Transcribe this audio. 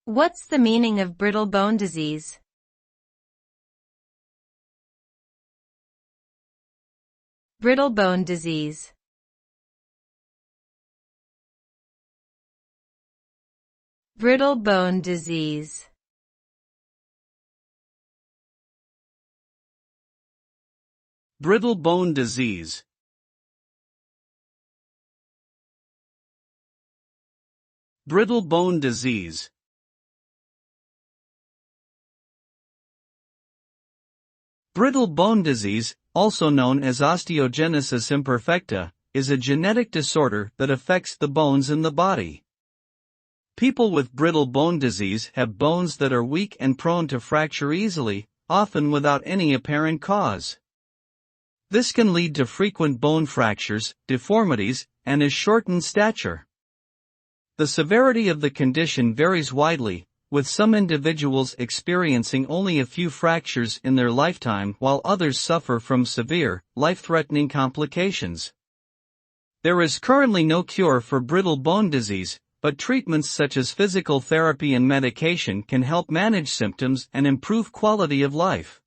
What's the meaning of brittle bone disease? Brittle bone disease. Brittle bone disease. Brittle bone disease. Brittle bone disease. Brittle bone disease, also known as osteogenesis imperfecta, is a genetic disorder that affects the bones in the body. People with brittle bone disease have bones that are weak and prone to fracture easily, often without any apparent cause. This can lead to frequent bone fractures, deformities, and a shortened stature. The severity of the condition varies widely, with some individuals experiencing only a few fractures in their lifetime while others suffer from severe, life-threatening complications. There is currently no cure for brittle bone disease, but treatments such as physical therapy and medication can help manage symptoms and improve quality of life.